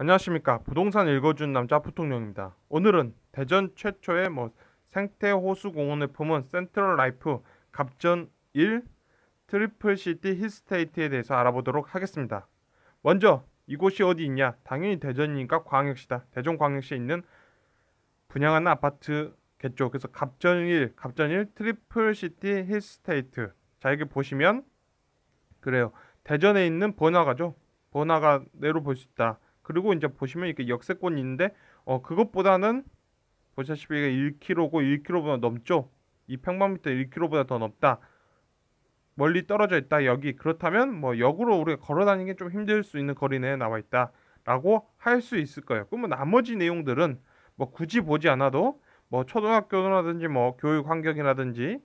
안녕하십니까. 부동산 읽어준 남자 부통령입니다. 오늘은 대전 최초의 생태 호수 공원을 품은 센트럴 라이프 갑전 1 트리플 시티 힐스테이트에 대해서 알아보도록 하겠습니다. 먼저 이곳이 어디 있냐? 당연히 대전이니까 광역시다. 대전광역시에 있는 분양하는 아파트겠죠. 그래서 갑전 1 트리플 시티 힐스테이트. 자, 여기 보시면 그래요. 대전에 있는 번화가죠. 번화가 내로 볼 수 있다. 그리고 이제 보시면 이렇게 역세권이 있는데 그것보다는 보시다시피 이게 1km고 1km보다 넘죠. 이 평방미터 1km보다 더 넘다. 멀리 떨어져 있다. 여기 그렇다면 역으로 우리가 걸어 다니기 좀 힘들 수 있는 거리 내에 나와 있다라고 할 수 있을 거예요. 그러면 나머지 내용들은 굳이 보지 않아도 초등학교라든지 교육 환경이라든지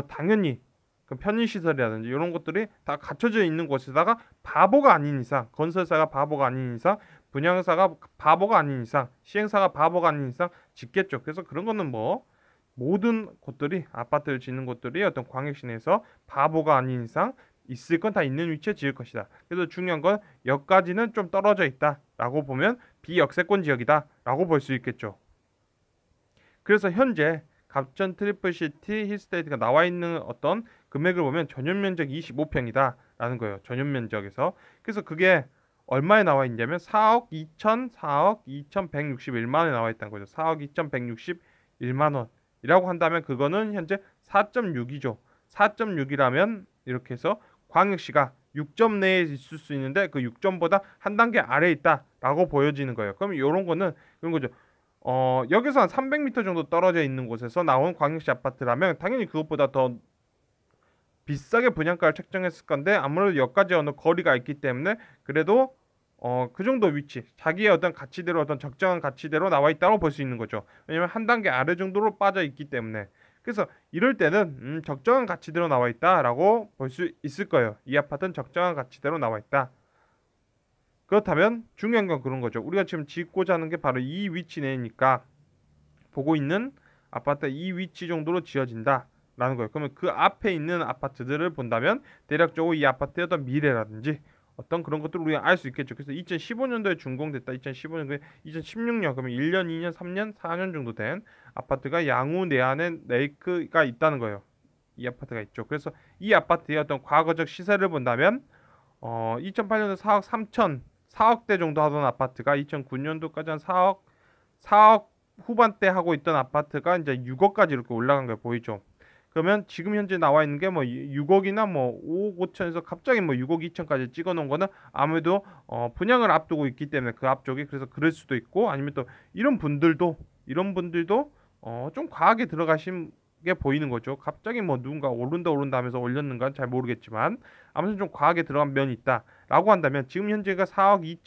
당연히 그 편의시설이라든지 이런 것들이 다 갖춰져 있는 곳에다가 바보가 아닌 이상, 건설사가 바보가 아닌 이상, 분양사가 바보가 아닌 이상, 시행사가 바보가 아닌 이상 짓겠죠. 그래서 그런 거는 모든 곳들이 아파트를 짓는 곳들이 어떤 광역시 내에서 바보가 아닌 이상 있을 건 다 있는 위치에 지을 것이다. 그래서 중요한 건 역까지는 좀 떨어져 있다라고 보면 비역세권 지역이다라고 볼 수 있겠죠. 그래서 현재 갑천 트리플시티 힐스테이트가 나와 있는 어떤 금액을 보면 전용 면적 25평이다라는 거예요. 전용 면적에서. 그래서 그게 얼마에 나와 있냐면 4억 2,161만 원에 나와 있다는 거죠. 4억 2,161만 원이라고 한다면 그거는 현재 4.6이죠. 4.6이라면 이렇게 해서 광역시가 6점 내에 있을 수 있는데 그 6점보다 한 단계 아래에 있다라고 보여지는 거예요. 그럼 이런 거는 그런 거죠. 여기서 한 300m 정도 떨어져 있는 곳에서 나온 광역시 아파트라면 당연히 그것보다 더 비싸게 분양가를 책정했을 건데 아무래도 역까지 어느 거리가 있기 때문에 그래도 그 정도 위치, 자기의 어떤 가치대로 어떤 적정한 가치대로 나와 있다고 볼 수 있는 거죠. 왜냐면 한 단계 아래 정도로 빠져 있기 때문에. 그래서 이럴 때는 적정한 가치대로 나와 있다라고 볼 수 있을 거예요. 이 아파트는 적정한 가치대로 나와 있다. 그렇다면 중요한 건 그런 거죠. 우리가 지금 짓고자 하는 게 바로 이 위치 내니까 보고 있는 아파트 이 위치 정도로 지어진다라는 거예요. 그러면 그 앞에 있는 아파트들을 본다면 대략적으로 이 아파트의 어떤 미래라든지 어떤 그런 것들을 우리가 알 수 있겠죠. 그래서 2015년도에 준공됐다. 2015년, 2016년 그러면 1년, 2년, 3년, 4년 정도 된 아파트가 양우 내안에 레이크가 있다는 거예요. 이 아파트가 있죠. 그래서 이 아파트의 어떤 과거적 시세를 본다면 2008년도 4억 3천 4억대 정도 하던 아파트가 2009년도까지 한 4억 후반대 하고 있던 아파트가 이제 6억까지 이렇게 올라간 거 보이죠. 그러면 지금 현재 나와 있는 게 6억이나 5억 5천에서 갑자기 6억 2천까지 찍어 놓은 거는 아무래도 분양을 앞두고 있기 때문에 그 앞쪽이 그래서 그럴 수도 있고 아니면 또 이런 분들도 좀 과하게 들어가신 게 보이는 거죠. 갑자기 누군가 오른다 하면서 올렸는 건 잘 모르겠지만 아무튼 좀 과하게 들어간 면이 있다라고 한다면 지금 현재가 4억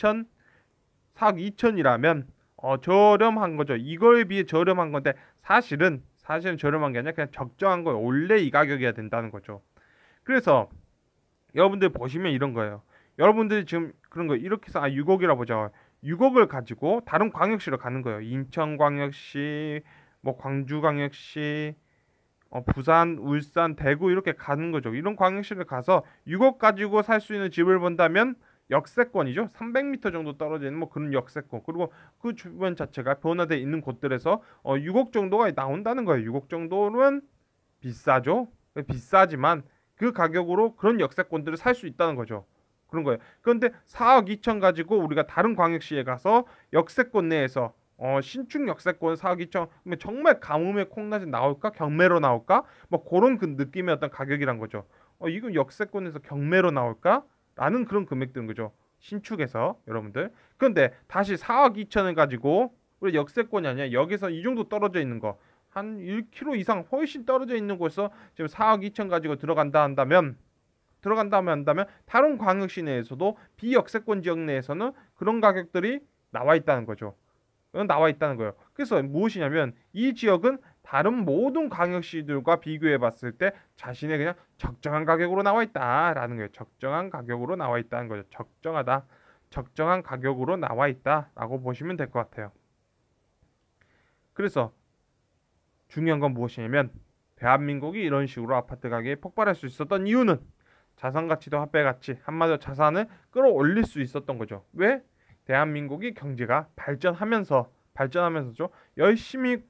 2천이라면 저렴한 거죠. 이거에 비해 저렴한 건데 사실은 저렴한 게 아니라 그냥 적정한 거예요. 원래 이 가격이어야 된다는 거죠. 그래서 여러분들 보시면 이런 거예요. 여러분들이 지금 그런 거 이렇게 해서 6억이라 보자. 6억을 가지고 다른 광역시로 가는 거예요. 인천광역시, 광주광역시, 부산, 울산, 대구 이렇게 가는 거죠. 이런 광역시를 가서 6억 가지고 살 수 있는 집을 본다면 역세권이죠. 300m 정도 떨어져 있는 그런 역세권. 그리고 그 주변 자체가 변화되어 있는 곳들에서 6억 정도가 나온다는 거예요. 6억 정도는 비싸죠. 비싸지만 그 가격으로 그런 역세권들을 살 수 있다는 거죠. 그런 거예요. 그런데 4억 2천 가지고 우리가 다른 광역시에 가서 역세권 내에서 신축 역세권 4억 2천 그러면 정말 가뭄에 콩나지 나올까? 경매로 나올까? 그런 그 느낌의 어떤 가격이란 거죠. 이건 역세권에서 경매로 나올까? 라는 그런 금액들인 거죠. 신축에서 여러분들. 그런데 다시 4억 2천을 가지고 우리 역세권이 아니야. 여기서 이 정도 떨어져 있는 거. 한 1km 이상 훨씬 떨어져 있는 곳에서 지금 4억 2천 가지고 들어간다면 다른 광역시 내에서도 비역세권 지역 내에서는 그런 가격들이 나와 있다는 거죠. 나와 있다는 거예요. 그래서 무엇이냐면 이 지역은 다른 모든 광역시들과 비교해 봤을 때 자신의 그냥 적정한 가격으로 나와 있다라는 거예요. 적정한 가격으로 나와 있다는 거죠. 적정하다. 적정한 가격으로 나와 있다라고 보시면 될 것 같아요. 그래서 중요한 건 무엇이냐면 대한민국이 이런 식으로 아파트 가격이 폭발할 수 있었던 이유는 자산 가치도 화폐 가치, 한마디로 자산을 끌어올릴 수 있었던 거죠. 왜? 대한민국이 경제가 발전하면서죠. 열심히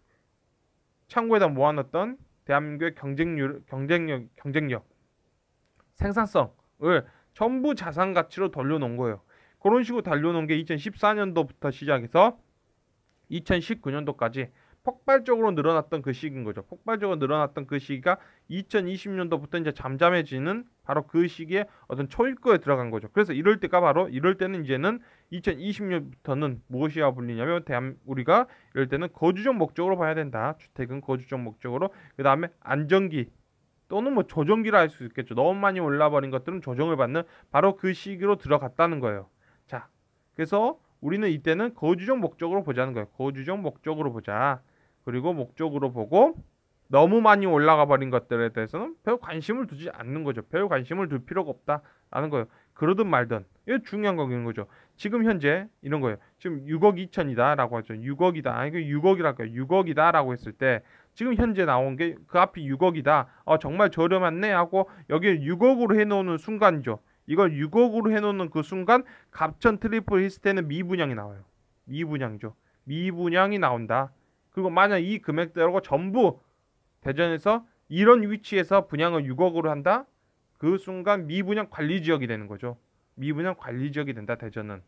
창고에다 모아놨던 대한민국의 경쟁력, 생산성을 전부 자산 가치로 돌려놓은 거예요. 그런 식으로 돌려놓은 게 2014년도부터 시작해서 2019년도까지 폭발적으로 늘어났던 그 시기인 거죠. 폭발적으로 늘어났던 그 시기가 2020년도부터 이제 잠잠해지는 바로 그 시기에 어떤 초입구에 들어간 거죠. 그래서 이럴 때는 이제는 2020년부터는 무엇이라 불리냐면 우리가 이럴 때는 거주적 목적으로 봐야 된다. 주택은 거주적 목적으로. 그다음에 안정기 또는 뭐 조정기라 할 수 있겠죠. 너무 많이 올라버린 것들은 조정을 받는 바로 그 시기로 들어갔다는 거예요. 자, 그래서 우리는 이때는 거주적 목적으로 보자는 거예요. 거주적 목적으로 보자. 그리고 목적으로 보고 너무 많이 올라가 버린 것들에 대해서는 별 관심을 두지 않는 거죠. 별 관심을 둘 필요가 없다라는 거예요. 그러든 말든 이게 중요한 거죠. 지금 현재 이런 거예요. 지금 6억 2천이다라고 하죠. 6억이다. 아니 6억이랄까요. 6억이다라고 했을 때 지금 현재 나온 게 그 앞이 6억이다. 정말 저렴했네 하고 여기에 6억으로 해놓는 순간이죠. 이걸 6억으로 해놓는 그 순간 갑천 트리플 히스테는 미분양이 나와요. 미분양이죠. 미분양이 나온다. 그리고 만약 이 금액대로 전부 대전에서 이런 위치에서 분양을 6억으로 한다? 그 순간 미분양 관리 지역이 되는 거죠. 미분양 관리 지역이 된다, 대전은.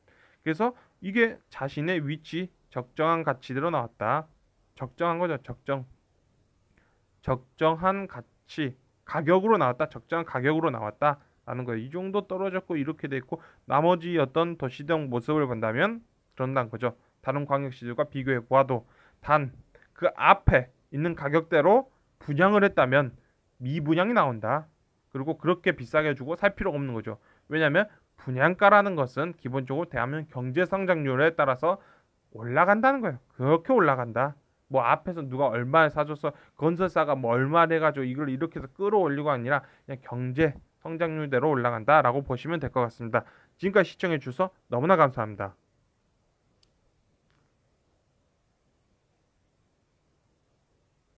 그래서 이게 자신의 위치, 적정한 가치대로 나왔다. 적정한 거죠, 적정한 가치, 가격으로 나왔다. 적정한 가격으로 나왔다. 라는 거예요. 이 정도 떨어졌고 이렇게 돼 있고 나머지 어떤 도시적 모습을 본다면 그런다는 거죠. 다른 광역시들과 비교해 보아도 단 그 앞에 있는 가격대로 분양을 했다면 미분양이 나온다. 그리고 그렇게 비싸게 주고 살 필요가 없는 거죠. 왜냐하면 분양가라는 것은 기본적으로 대한민국 경제 성장률에 따라서 올라간다는 거예요. 그렇게 올라간다. 뭐 앞에서 누가 얼마에 사줘서 건설사가 뭐 얼마를 해가지고 이걸 이렇게 해서 끌어올리고 아니라 그냥 경제 성장률대로 올라간다라고 보시면 될 것 같습니다. 지금까지 시청해 주셔서 너무나 감사합니다.